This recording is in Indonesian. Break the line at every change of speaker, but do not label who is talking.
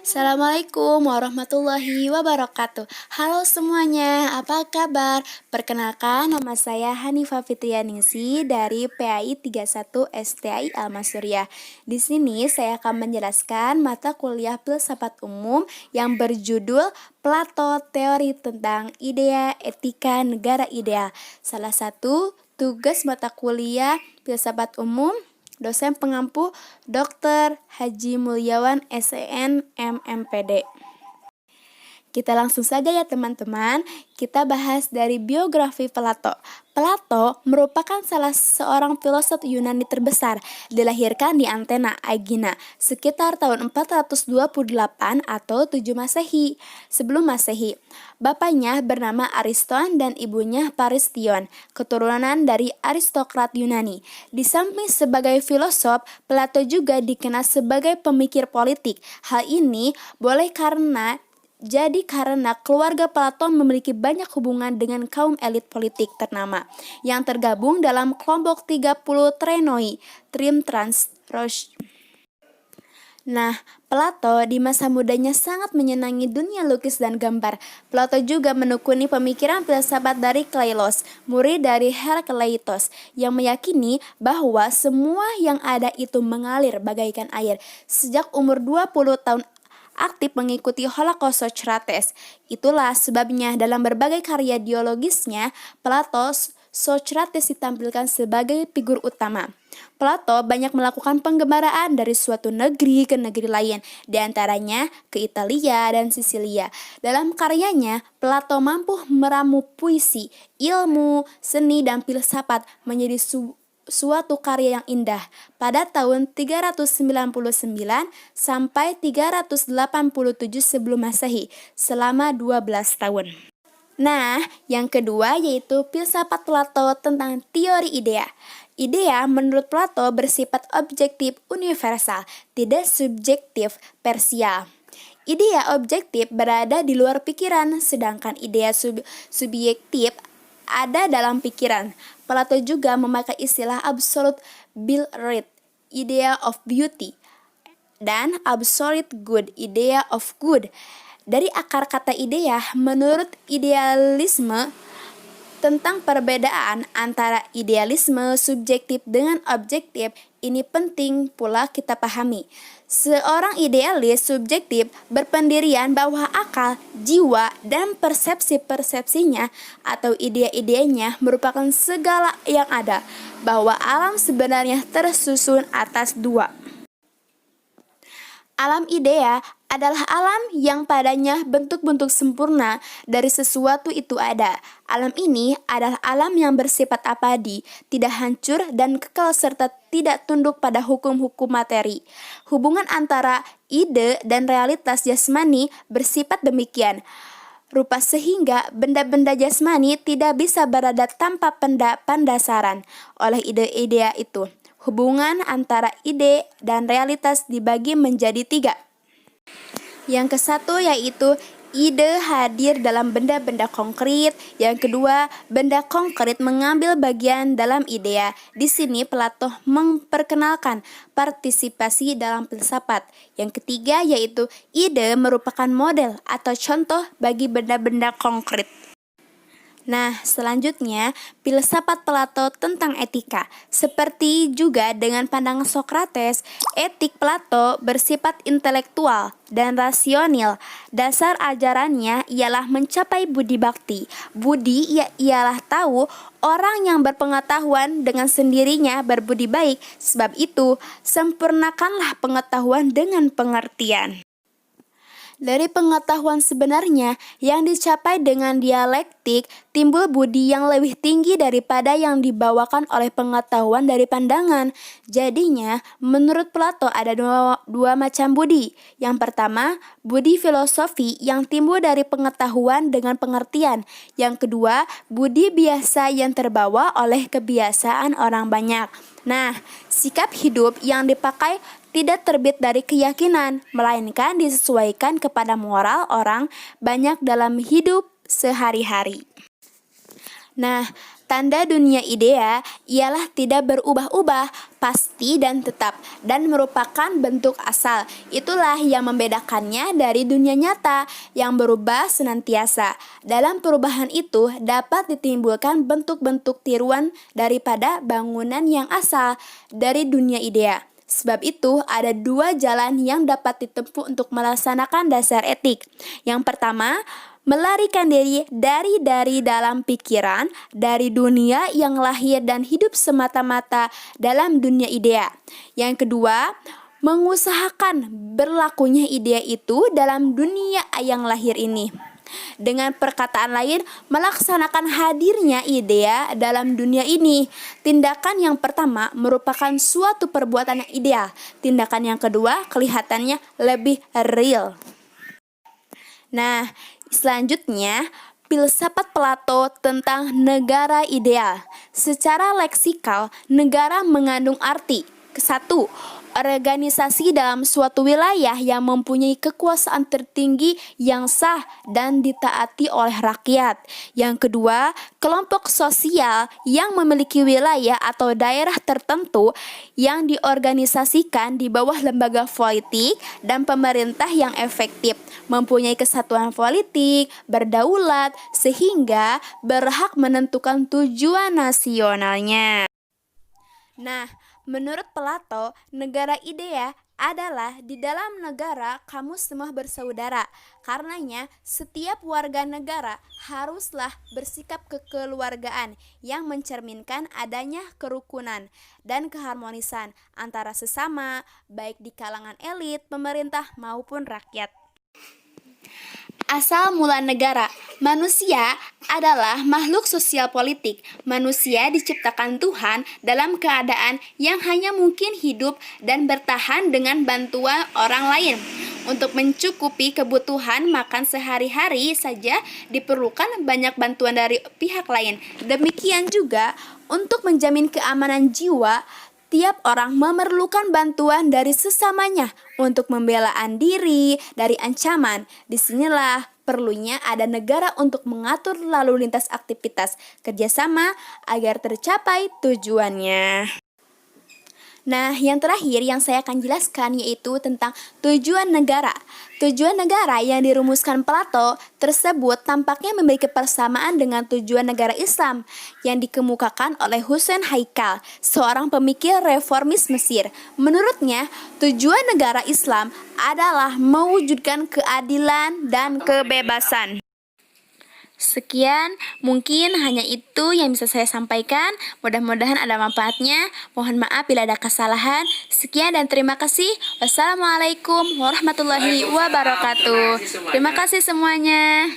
Assalamualaikum warahmatullahi wabarakatuh. Halo semuanya, apa kabar? Perkenalkan, nama saya Hanifah Fitrianingsih dari PAI 31 STI Al-Masuria. Di sini saya akan menjelaskan mata kuliah filsafat umum yang berjudul Plato, Teori tentang Idea Etika Negara Ideal. Salah satu tugas mata kuliah filsafat umum dosen pengampu Dr. Haji Mulyawan SEN MMPD. Kita langsung saja ya teman-teman, kita bahas dari biografi Plato. Plato merupakan salah seorang filosof Yunani terbesar, dilahirkan di Athena, Aegina, sekitar tahun 428 atau 7 Masehi, sebelum Masehi. Bapaknya bernama Ariston dan ibunya Paristion, keturunan dari aristokrat Yunani. Di samping sebagai filosof, Plato juga dikenal sebagai pemikir politik. Hal ini boleh karena keluarga Plato memiliki banyak hubungan dengan kaum elit politik ternama yang tergabung dalam kelompok 30 Trenoi, Trim Trans Roche. Nah, Plato di masa mudanya sangat menyenangi dunia lukis dan gambar. Plato juga menekuni pemikiran filsafat dari Kleilos, murid dari Herakleitos, yang meyakini bahwa semua yang ada itu mengalir bagaikan air. Sejak umur 20 tahun aktif mengikuti Holocaust Socrates. Itulah sebabnya dalam berbagai karya dialogisnya, Plato Socrates ditampilkan sebagai figur utama. Plato banyak melakukan penggembaraan dari suatu negeri ke negeri lain, di antaranya ke Italia dan Sisilia. Dalam karyanya, Plato mampu meramu puisi, ilmu, seni, dan filsafat menjadi suatu karya yang indah. Pada tahun 399 sampai 387 sebelum Masehi, selama 12 tahun. Nah, yang kedua yaitu filsafat Plato tentang teori idea. Idea menurut Plato bersifat objektif universal, tidak subjektif parsial. Idea objektif berada di luar pikiran, sedangkan idea subjektif ada dalam pikiran. Plato juga memakai istilah absolute right, idea of beauty, dan absolute good, idea of good. Dari akar kata idea, menurut idealisme, tentang perbedaan antara idealisme subjektif dengan objektif, ini penting pula kita pahami. Seorang idealis subjektif berpendirian bahwa akal, jiwa, dan persepsi-persepsinya atau ide-idenya merupakan segala yang ada, bahwa alam sebenarnya tersusun atas dua. Alam idea adalah alam yang padanya bentuk-bentuk sempurna dari sesuatu itu ada. Alam ini adalah alam yang bersifat abadi, tidak hancur dan kekal serta tidak tunduk pada hukum-hukum materi. Hubungan antara ide dan realitas jasmani bersifat demikian rupa sehingga benda-benda jasmani tidak bisa berada tanpa pendasaran oleh ide-ide itu. Hubungan antara ide dan realitas dibagi menjadi 3. Yang kesatu yaitu ide hadir dalam benda-benda konkret. Yang kedua, benda konkret mengambil bagian dalam idea. Di sini Plato memperkenalkan partisipasi dalam filsafat. Yang ketiga yaitu ide merupakan model atau contoh bagi benda-benda konkret. Nah, selanjutnya, filsafat Plato tentang etika. Seperti juga dengan pandangan Sokrates, etik Plato bersifat intelektual dan rasional. Dasar ajarannya ialah mencapai budi bakti. Budi ialah tahu, orang yang berpengetahuan dengan sendirinya berbudi baik. Sebab itu, sempurnakanlah pengetahuan dengan pengertian. Dari pengetahuan sebenarnya yang dicapai dengan dialektik, timbul budi yang lebih tinggi daripada yang dibawakan oleh pengetahuan dari pandangan. Jadinya, menurut Plato ada dua macam budi. Yang pertama, budi filosofi yang timbul dari pengetahuan dengan pengertian. Yang kedua, budi biasa yang terbawa oleh kebiasaan orang banyak. Nah, sikap hidup yang dipakai tidak terbit dari keyakinan, melainkan disesuaikan kepada moral orang banyak dalam hidup sehari-hari. Nah, tanda dunia idea ialah tidak berubah-ubah, pasti dan tetap, dan merupakan bentuk asal. Itulah yang membedakannya dari dunia nyata yang berubah senantiasa. Dalam perubahan itu dapat ditimbulkan bentuk-bentuk tiruan daripada bangunan yang asal dari dunia idea. Sebab itu, ada dua jalan yang dapat ditempuh untuk melaksanakan dasar etik. Yang pertama, melarikan diri dari dalam pikiran, dari dunia yang lahir dan hidup semata-mata dalam dunia idea. Yang kedua, mengusahakan berlakunya idea itu dalam dunia yang lahir ini. Dengan perkataan lain, melaksanakan hadirnya idea dalam dunia ini. Tindakan yang pertama merupakan suatu perbuatan yang ideal. Tindakan yang kedua kelihatannya lebih real. Nah, selanjutnya, filsafat Plato tentang negara ideal. Secara leksikal, negara mengandung arti. Satu, organisasi dalam suatu wilayah yang mempunyai kekuasaan tertinggi yang sah dan ditaati oleh rakyat. Yang kedua, kelompok sosial yang memiliki wilayah atau daerah tertentu yang diorganisasikan di bawah lembaga politik dan pemerintah yang efektif, mempunyai kesatuan politik, berdaulat, sehingga berhak menentukan tujuan nasionalnya. Nah, menurut Plato, negara idea adalah di dalam negara kamu semua bersaudara. Karenanya, setiap warga negara haruslah bersikap kekeluargaan yang mencerminkan adanya kerukunan dan keharmonisan antara sesama, baik di kalangan elit, pemerintah, maupun rakyat. Asal mula negara, manusia adalah makhluk sosial politik. Manusia diciptakan Tuhan dalam keadaan yang hanya mungkin hidup dan bertahan dengan bantuan orang lain. Untuk mencukupi kebutuhan makan sehari-hari saja diperlukan banyak bantuan dari pihak lain. Demikian juga untuk menjamin keamanan jiwa, tiap orang memerlukan bantuan dari sesamanya untuk pembelaan diri dari ancaman. Disinilah perlunya ada negara untuk mengatur lalu lintas aktivitas kerjasama agar tercapai tujuannya. Nah, yang terakhir yang saya akan jelaskan yaitu tentang tujuan negara. Tujuan negara yang dirumuskan Plato tersebut tampaknya memiliki persamaan dengan tujuan negara Islam yang dikemukakan oleh Hussein Haikal, seorang pemikir reformis Mesir. Menurutnya, tujuan negara Islam adalah mewujudkan keadilan dan kebebasan. Sekian, mungkin hanya itu yang bisa saya sampaikan. Mudah-mudahan ada manfaatnya. Mohon maaf bila ada kesalahan. Sekian dan terima kasih. Wassalamualaikum warahmatullahi wabarakatuh. Terima kasih semuanya.